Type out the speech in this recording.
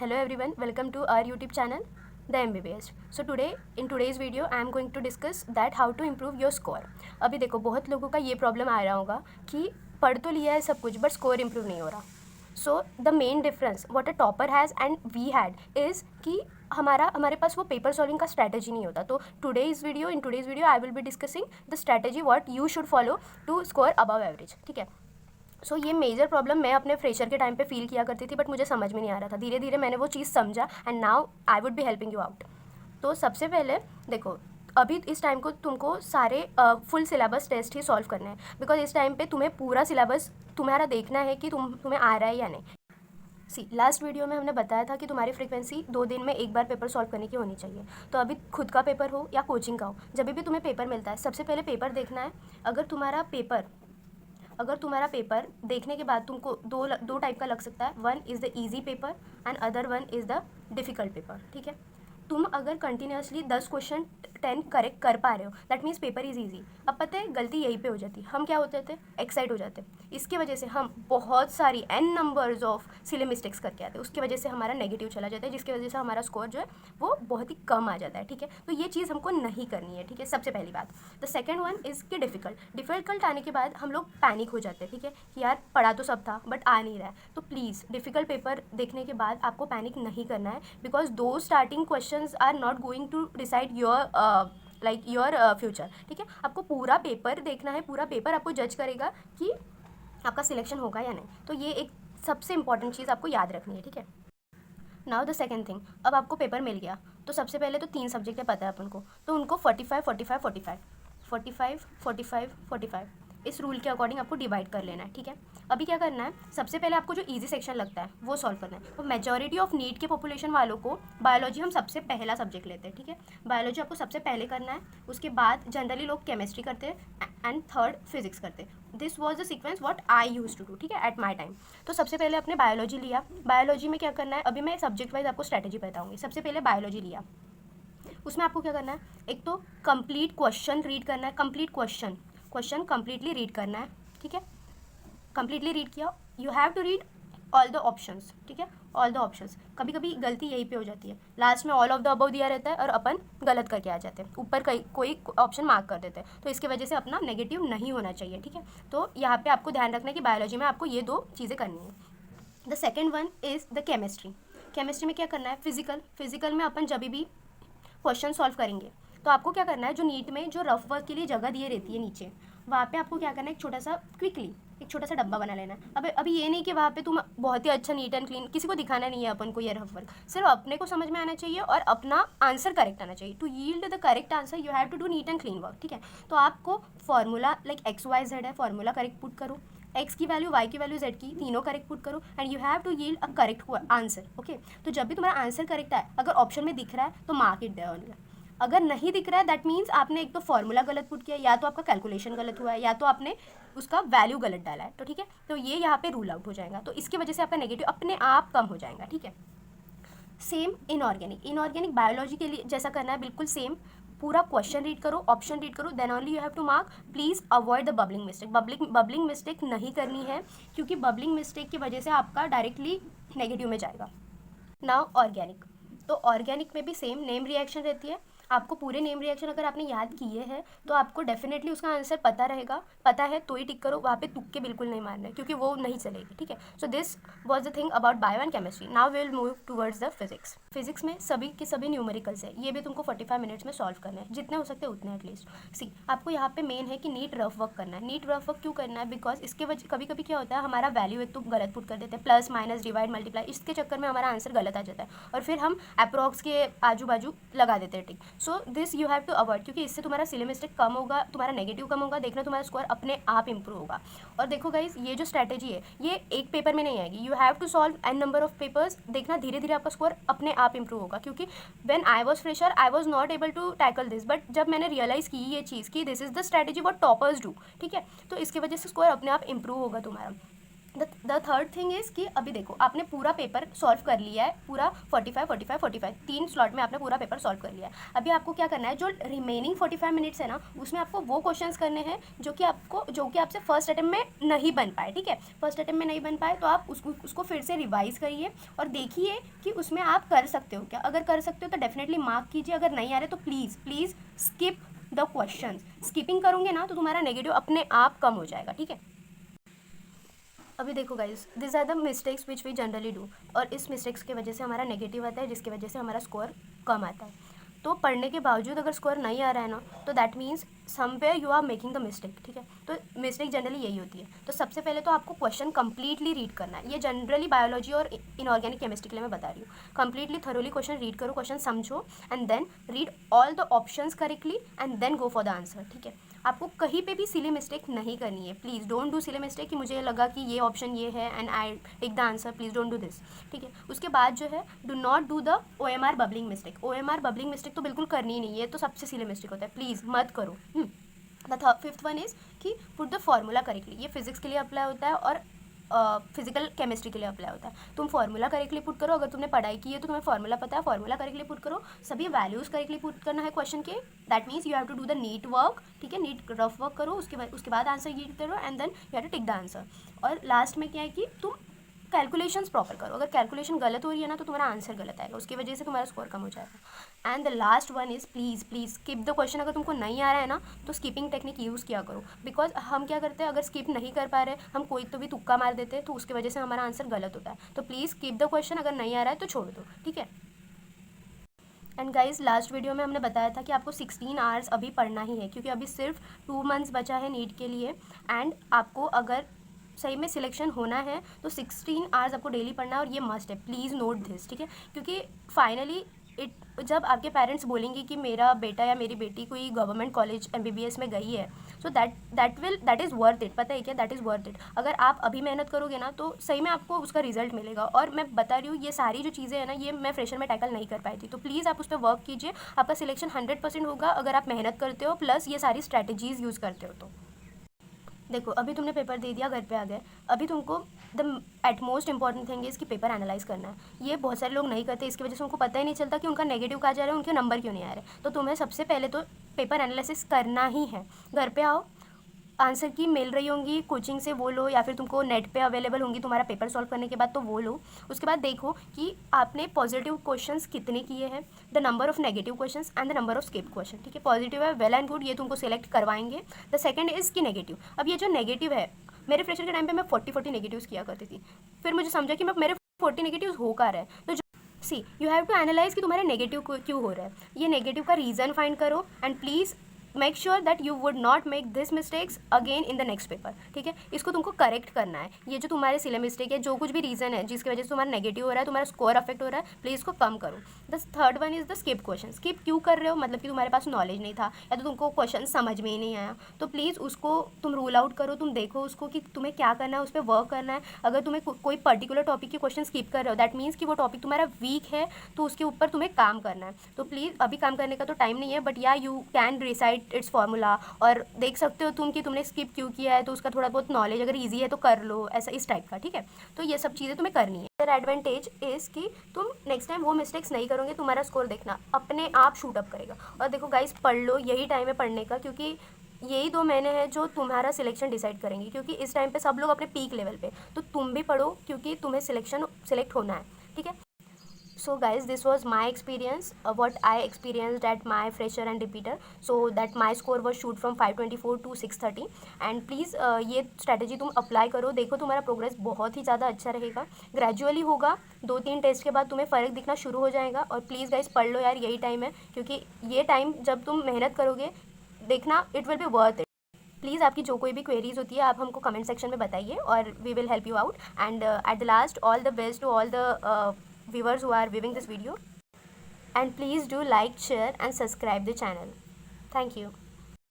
Hello everyone, welcome to our YouTube channel, The MBBS. So today, in today's video, I am going to discuss that how to improve your score. अभी देखो बहुत लोगों का ये problem आ रहा होगा कि पढ़ तो लिया है सब कुछ बट स्कोर इम्प्रूव नहीं हो रहा. So the main difference what a topper has and we had is कि हमारे पास वो पेपर सॉल्विंग का स्ट्रैटेजी नहीं होता. तो today's video I will be discussing the strategy what you should follow to score above average. ठीक है. सो ये मेजर प्रॉब्लम मैं अपने फ्रेशर के टाइम पे फील किया करती थी बट मुझे समझ में नहीं आ रहा था. धीरे धीरे मैंने वो चीज़ समझा and now I would be helping you out. तो सबसे पहले देखो, अभी इस टाइम को तुमको सारे फुल सिलेबस टेस्ट ही सॉल्व करना है बिकॉज इस टाइम पे तुम्हें पूरा सिलेबस तुम्हारा देखना है कि तुम्हें आ रहा है या नहीं. सी लास्ट वीडियो में हमने बताया था कि तुम्हारी फ्रीक्वेंसी 2 दिन में एक बार पेपर सॉल्व करने की होनी चाहिए. तो अभी खुद का पेपर हो या कोचिंग का हो, जब भी तुम्हें पेपर मिलता है सबसे पहले पेपर देखना है. अगर तुम्हारा पेपर देखने के बाद तुमको दो टाइप का लग सकता है. One is the easy paper and other one is the difficult paper. ठीक है. तुम अगर कंटिन्यूसली 10 क्वेश्चन 10 करेक्ट कर पा रहे हो that means paper is easy. अब पता है गलती यहीं पे हो जाती है, हम क्या होते थे, एक्साइट हो जाते. इसकी वजह से हम बहुत सारी n numbers of silly mistakes करके आते हैं. उसकी वजह से हमारा नेगेटिव चला जाता है जिसकी वजह से हमारा स्कोर जो है वो बहुत ही कम आ जाता है. ठीक है. तो ये चीज़ हमको नहीं करनी है. ठीक है. सबसे पहली बात. द सेकेंड वन इज़ कि डिफ़िकल्ट आने के बाद हम लोग पैनिक हो जाते हैं. ठीक है. कि यार पढ़ा तो सब था बट आ नहीं रहा है. तो प्लीज़ डिफ़िकल्ट पेपर देखने के बाद आपको पैनिक नहीं करना है because two starting questions are not going to decide your future. ठीक है. आपको पूरा पेपर देखना है, पूरा पेपर आपको जज करेगा कि आपका सिलेक्शन होगा या नहीं. तो ये एक सबसे इंपॉर्टेंट चीज़ आपको याद रखनी है. ठीक है. नाउ द सेकेंड थिंग, अब आपको पेपर मिल गया तो सबसे पहले तो 3 सब्जेक्ट है पता है अपन को, तो उनको 45 इस रूल के अकॉर्डिंग आपको डिवाइड कर लेना है. ठीक है. अभी क्या करना है, सबसे पहले आपको जो इजी सेक्शन लगता है वो सॉल्व करना है. तो मेजॉरिटी ऑफ नीट के पॉपुलेशन वालों को बायोलॉजी हम सबसे पहला सब्जेक्ट लेते हैं. ठीक है. बायोलॉजी आपको सबसे पहले करना है. उसके बाद जनरली लोग केमिस्ट्री करते हैं एंड थर्ड फिजिक्स करते हैं. This was the sequence what I used to do. ठीक है. At my time. तो सबसे पहले आपने बायोलॉजी लिया. बायोलॉजी में क्या करना है, अभी मैं सब्जेक्ट वाइज आपको स्ट्रैटेजी बताऊंगी. सबसे पहले बायोलॉजी लिया, उसमें आपको क्या करना है, एक तो कंप्लीट क्वेश्चन रीड करना है. क्वेश्चन कंप्लीटली रीड करना है. ठीक है. कंप्लीटली रीड किया, you have to read all the options. ठीक है. All the options. कभी कभी गलती यहीं पे हो जाती है, लास्ट में ऑल ऑफ द अबव दिया रहता है और अपन गलत करके आ जाते हैं, ऊपर कोई ऑप्शन मार्क कर देते हैं. तो इसकी वजह से अपना नेगेटिव नहीं होना चाहिए. ठीक है. तो यहाँ पे आपको ध्यान रखना है कि बायोलॉजी में आपको ये 2 चीज़ें करनी है. The second one is the chemistry में क्या करना है, फिजिकल में अपन जब भी क्वेश्चन सॉल्व करेंगे तो आपको क्या करना है, जो नीट में जो रफ वर्क के लिए जगह दिए रहती है नीचे, वहाँ पे आपको क्या करना है, एक छोटा सा डब्बा बना लेना है. अभी ये नहीं कि वहाँ पे तुम बहुत ही अच्छा नीट एंड क्लीन, किसी को दिखाना नहीं है अपन को ये रफ वर्क, सिर्फ अपने को समझ में आना चाहिए और अपना आंसर करेक्ट आना चाहिए. To yield the correct answer you have to do neat and clean work. ठीक है. तो आपको फॉर्मूला लाइक XYZ है, फॉर्मूला करेक्ट पुट करो, एक्स की वैल्यू, वाई की वैल्यू, जेड की तीनों करेक्ट पुट करो and you have to yield a correct answer. Okay. तो जब भी तुम्हारा आंसर करेक्ट है, अगर ऑप्शन में दिख रहा है तो मार्क इट देयर ओनली. अगर नहीं दिख रहा है दैट मीन्स आपने एक तो फॉर्मूला गलत पुट किया, या तो आपका कैलकुलेशन गलत हुआ है, या तो आपने उसका वैल्यू गलत डाला है. तो ठीक है. तो ये यहाँ पे रूल आउट हो जाएगा. तो इसकी वजह से आपका नेगेटिव अपने आप कम हो जाएगा. ठीक है. सेम इनऑर्गेनिक बायोलॉजी के लिए जैसा करना है बिल्कुल सेम. पूरा क्वेश्चन रीड करो, ऑप्शन रीड करो, then only you have to mark. Please avoid the bubbling mistake नहीं करनी है क्योंकि बबलिंग मिस्टेक की वजह से आपका डायरेक्टली नेगेटिव में जाएगा. Now organic. तो ऑर्गेनिक में भी सेम नेम रिएक्शन रहती है. आपको पूरे नेम रिएक्शन अगर आपने याद किए हैं तो आपको डेफिनेटली उसका आंसर पता है तो ही टिक करो. वहाँ पे तुक्के बिल्कुल नहीं मारना है क्योंकि वो नहीं चलेगी. ठीक है. So this was the thing about bio and chemistry. Now we will move towards the physics में सभी के सभी न्यूमेरिकल्स है. ये भी तुमको 45 मिनट्स में सॉल्व करना है, जितने हो सकते हैं उतने एटलीस्ट. सी आपको यहाँ पे मेन है कि नीट रफ वर्क करना है. नीट रफ वर्क क्यों करना है, बिकॉज इसके वजह कभी कभी क्या होता है, हमारा वैल्यू एक तो गलत पुट कर देते हैं, प्लस माइनस डिवाइड मल्टीप्लाई, इसके चक्कर में हमारा आंसर गलत आ जाता है और फिर हम अप्रॉक्स के आजू बाजू लगा देते हैं tick. So this you have to avoid क्योंकि इससे तुम्हारा सिली मिस्टेक कम होगा, तुम्हारा नेगेटिव कम होगा, देखना तुम्हारा स्कोर अपने आप इंप्रूव होगा. और देखो गाइज, ये जो स्ट्रैटेजी है ये एक पेपर में नहीं आएगी. You have to solve an number of papers. देखना धीरे धीरे आपका स्कोर अपने आप इंप्रूव होगा. क्योंकि when I was fresher I was not able to tackle this, but जब मैंने रियलाइज़ की ये चीज़ कि this is the strategy what toppers do. ठीक है. तो इसकी वजह से स्कोर अपने आप इंप्रूव होगा तुम्हारा. द थर्ड थिंग इज़ कि अभी देखो आपने पूरा पेपर सॉल्व कर लिया है, पूरा 45 3 स्लॉट में आपने पूरा पेपर सॉल्व कर लिया है। अभी आपको क्या करना है, जो रिमेनिंग 45 मिनट्स है ना, उसमें आपको वो क्वेश्चंस करने हैं जो कि आपसे फर्स्ट अटेम्प्ट में नहीं बन पाए, ठीक है। फर्स्ट अटेम्प्ट में नहीं बन पाए तो आप उसको फिर से रिवाइज करिए और देखिए कि उसमें आप कर सकते हो क्या। अगर कर सकते हो तो डेफिनेटली मार्क कीजिए, अगर नहीं आ रहे तो please skip the question. Skipping करोगे ना तो तुम्हारा नेगेटिव अपने आप कम हो जाएगा, ठीक है। अभी देखो guys, this are the mistakes which we generally do, और इस मिस्टेक्स की वजह से हमारा नेगेटिव आता है, जिसकी वजह से हमारा स्कोर कम आता है। तो पढ़ने के बावजूद अगर स्कोर नहीं आ रहा है ना, तो that means somewhere you are making the mistake, ठीक है। तो मिस्टेक जनरली यही होती है। तो सबसे पहले तो आपको क्वेश्चन कंप्लीटली रीड करना है। ये जनरली बायोलॉजी और इनऑर्गेनिक केमिस्ट्री के लिए मैं बता रही हूँ। कंप्लीटली थरोली क्वेश्चन रीड करो, क्वेश्चन समझो and then read all the options correctly and then go for the answer, ठीक है। आपको कहीं पे भी सिली मिस्टेक नहीं करनी है। Please don't do silly mistake कि मुझे लगा कि ये ऑप्शन ये है and I take the answer. Please don't do this, ठीक है। उसके बाद जो है, do not do the OMR bubbling mistake. OMR bubbling mistake तो बिल्कुल करनी ही नहीं है, तो सबसे सिली मिस्टेक होता है, प्लीज़ मत करो। द फिफ्थ वन इज़ कि पुट द फॉर्मूला करेक्टली। ये फिजिक्स के लिए अप्लाई होता है और फिजिकल केमिस्ट्री के लिए अप्लाई होता है। तुम फार्मूला करेक्टली पुट करो। अगर तुमने पढ़ाई की है तो तुम्हें फार्मूला पता है, फार्मूला करेक्टली पुट करो। सभी वैल्यूज़ करेक्टली पुट करना है क्वेश्चन के। That means you have to do the neat work, ठीक है। नीट रफ वर्क करो, उसके बाद आंसर रीड करो and then you have to take the answer. और लास्ट में क्या है कि तुम कैलकुलेशंस प्रॉपर करो। अगर कैलकुलेशन गलत हो रही है ना तो तुम्हारा आंसर गलत आएगा, उसकी वजह से तुम्हारा स्कोर कम हो जाएगा। And the last one is please skip the question. अगर तुमको नहीं आ रहा है ना तो स्किपिंग टेक्निक यूज़ किया करो। बिकॉज हम क्या करते हैं, अगर स्किप नहीं कर पा रहे, हम कोई तो भी तुक्का मार देते हैं, तो उसकी वजह से हमारा आंसर गलत होता है। तो प्लीज़ स्किप द क्वेश्चन, अगर नहीं आ रहा है तो छोड़ दो, ठीक है। एंड गाइज, लास्ट वीडियो में हमने बताया था कि आपको 16 आवर्स अभी पढ़ना ही है, क्योंकि अभी सिर्फ 2 मंथ्स बचा है नीट के लिए। एंड आपको अगर सही में सिलेक्शन होना है तो 16 आवर्स आपको डेली पढ़ना है, और ये मस्ट है। प्लीज़ नोट दिस, ठीक है। क्योंकि फाइनली जब आपके पेरेंट्स बोलेंगे कि मेरा बेटा या मेरी बेटी कोई गवर्नमेंट कॉलेज MBBS में गई है, so that is worth it. पता है क्या, दैट इज़ वर्थ इट। अगर आप अभी मेहनत करोगे ना तो सही में आपको उसका रिजल्ट मिलेगा। और मैं बता रही हूँ, ये सारी जो चीज़ें हैं ना, ये मैं फ्रेशर में टैकल नहीं कर पाई थी। तो प्लीज़ आप उस पर वर्क कीजिए, आपका सिलेक्शन 100% होगा अगर आप मेहनत करते हो, प्लस ये सारी स्ट्रैटेजीज़ यूज़ करते हो। तो देखो, अभी तुमने पेपर दे दिया, घर पे आ गए। अभी तुमको the at most important thing is कि पेपर एनालाइज करना है। ये बहुत सारे लोग नहीं करते, इसकी वजह से उनको पता ही नहीं चलता कि उनका नेगेटिव कहाँ जा रहा है, उनके नंबर क्यों नहीं आ रहे। तो तुम्हें सबसे पहले तो पेपर एनालिसिस करना ही है। घर पे आओ, आंसर की मिल रही होंगी कोचिंग से, वो लो, या फिर तुमको नेट पे अवेलेबल होंगी तुम्हारा पेपर सॉल्व करने के बाद, तो वो लो। उसके बाद देखो कि आपने पॉजिटिव क्वेश्चंस कितने किए हैं, the number of negative questions and the number of skip question, ठीक है। पॉजिटिव है, वेल एंड गुड, ये तुमको सिलेक्ट करवाएंगे। द सेकंड इज़ कि नेगेटिव। अब ये जो नेगेटिव है, मेरे फ्रेशर के टाइम पे मैं 40 नेगेटिव्स किया करती थी। फिर मुझे समझा कि मेरे 40 नेगेटिव्स हो कर रहा है। तो सी, यू हैव टू एनालाइज कि तुम्हारे नेगेटिव क्यों हो रहा है। ये नेगेटिव का रीज़न फाइंड करो and please make sure that you would not make this mistakes again in the next paper, ठीक है। इसको तुमको करेक्ट करना है। ये जो तुम्हारे सिले मिस्टेक है, जो कुछ भी रीज़न है जिसकी वजह से तुम्हारा नेगेटिव हो रहा है, तुम्हारा स्कोर अफेक्ट हो रहा है, प्लीज़ इसको कम करो। The third one is the skip question. Skip क्यों कर रहे हो, मतलब कि तुम्हारे पास नॉलेज नहीं था या तो तुमको क्वेश्चन समझ में ही नहीं आया, तो प्लीज़ उसको तुम रूल आउट करो। तुम देखो उसको कि तुम्हें क्या करना है, उस पर वर्क करना है। अगर तुम्हें कोई पर्टिकुलर टॉपिक के क्वेश्चन स्किप कर रहे हो, दैट मीन्स कि वो टॉपिक तुम्हारा वीक है, तो उसके ऊपर तुम्हें काम करना है। तो प्लीज़, अभी काम करने का तो टाइम नहीं है, बट या you can recite it's formula, और देख सकते हो तुम कि तुमने स्किप क्यों किया है, तो उसका थोड़ा बहुत नॉलेज अगर इजी है तो कर लो, ऐसा इस टाइप का, ठीक है। तो ये सब चीज़ें तुम्हें करनी है। अदर एडवांटेज इज़ कि तुम नेक्स्ट टाइम वो मिस्टेक्स नहीं करोगे, तुम्हारा स्कोर देखना अपने आप शूट अप करेगा। और देखो गाइस, पढ़ लो, यही टाइम है पढ़ने का, क्योंकि यही 2 महीने हैं जो तुम्हारा सिलेक्शन डिसाइड करेंगे। क्योंकि इस टाइम पे सब लोग अपने पीक लेवल पे, तो तुम भी पढ़ो, क्योंकि तुम्हें सिलेक्ट होना है, ठीक है। So guys, this was my experience, what I experienced at my fresher and repeater, so that my score was shoot from 524 to 630. and please ये strategy तुम अप्लाई करो, देखो तुम्हारा प्रोग्रेस बहुत ही ज़्यादा अच्छा रहेगा। ग्रेजुअली होगा, 2-3 टेस्ट के बाद तुम्हें फ़र्क दिखना शुरू हो जाएगा। और प्लीज़ गाइज पढ़ लो यार, यही टाइम है, क्योंकि ये टाइम जब तुम मेहनत करोगे, देखना it will be worth it. Please आपकी जो कोई भी क्वेरीज होती है आप हमको कमेंट सेक्शन में बताइए, और we will help you out. And at the last, all the best to all the viewers who are viewing this video, and please do like, share and subscribe the channel. Thank you.